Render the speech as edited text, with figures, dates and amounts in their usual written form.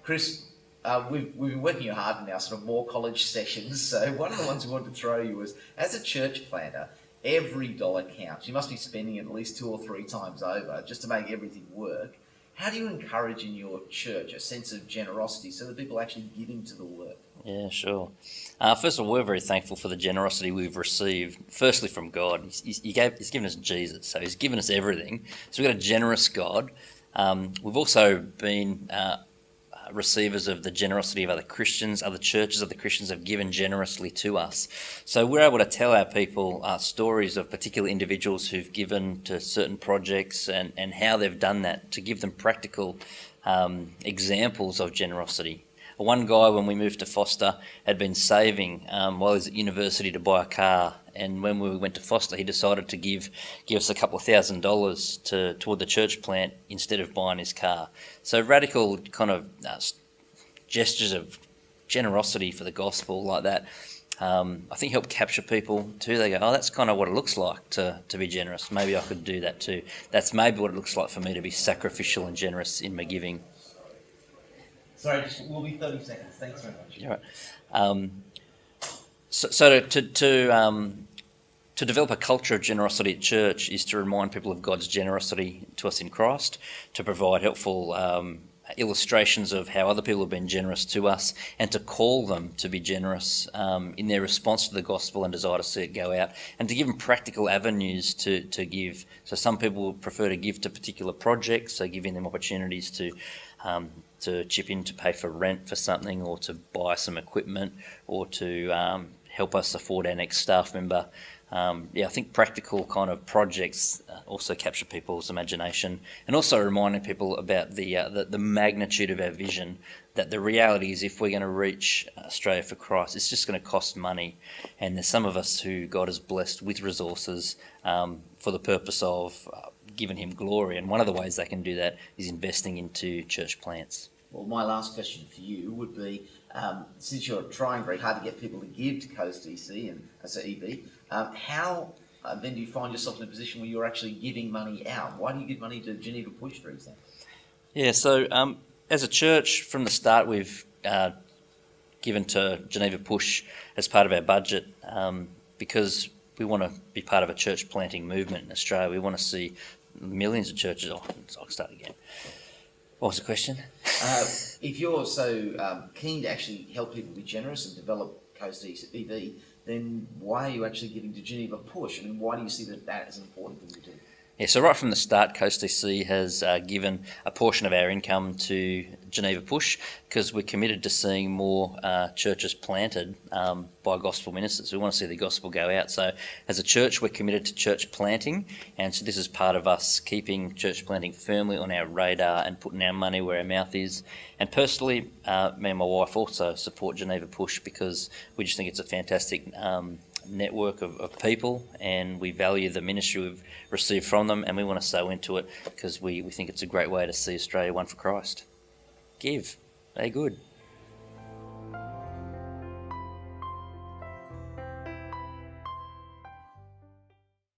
Chris, we've been working hard in our sort of more college sessions. So one of the ones we wanted to throw you was, as a church planter, every dollar counts. You must be spending it at least 2 or 3 times over just to make everything work. How do you encourage in your church a sense of generosity so that people are actually giving to the work? Yeah, sure. First of all, we're very thankful for the generosity we've received, firstly from God. He's given us Jesus, so he's given us everything. So we've got a generous God. We've also been receivers of the generosity of other Christians. Other churches, other Christians have given generously to us. So we're able to tell our people stories of particular individuals who've given to certain projects and how they've done that, to give them practical examples of generosity. One guy, when we moved to Foster, had been saving while he was at university to buy a car, and when we went to Foster, he decided to give us a couple of $1,000 toward the church plant instead of buying his car. So radical kind of gestures of generosity for the gospel like that, I think help capture people too. They go, oh, that's kind of what it looks like to be generous. Maybe I could do that too. That's maybe what it looks like for me to be sacrificial and generous in my giving. Sorry, we'll be 30 seconds. Thanks very much. All right. So to develop a culture of generosity at church is to remind people of God's generosity to us in Christ, to provide helpful illustrations of how other people have been generous to us, and to call them to be generous in their response to the gospel and desire to see it go out, and to give them practical avenues to give. So some people prefer to give to particular projects, so giving them opportunities to chip in to pay for rent for something, or to buy some equipment, or to help us afford our next staff member. I think practical kind of projects also capture people's imagination, and also reminding people about the magnitude of our vision, that the reality is if we're going to reach Australia for Christ, it's just going to cost money. And there's some of us who God has blessed with resources for the purpose of giving him glory, and one of the ways they can do that is investing into church plants. Well, my last question for you would be, since you're trying very hard to get people to give to Coast EC and EB, how then do you find yourself in a position where you're actually giving money out? Why do you give money to Geneva Push, for example? Yeah, so as a church, from the start, we've given to Geneva Push as part of our budget because we want to be part of a church planting movement in Australia. We want to see millions of churches. I'll start again. What was the question? If you're so keen to actually help people be generous and develop Coast EV, then why are you actually giving to Geneva Push? I mean, why do you see that as an important thing to do? Yeah, so right from the start, Coast EC has given a portion of our income to Geneva Push because we're committed to seeing more churches planted by gospel ministers. We want to see the gospel go out. So as a church, we're committed to church planting, and so this is part of us keeping church planting firmly on our radar and putting our money where our mouth is. And personally, me and my wife also support Geneva Push because we just think it's a fantastic network of people, and we value the ministry we've received from them, and we want to sow into it because we think it's a great way to see Australia won for Christ. Give. They're good.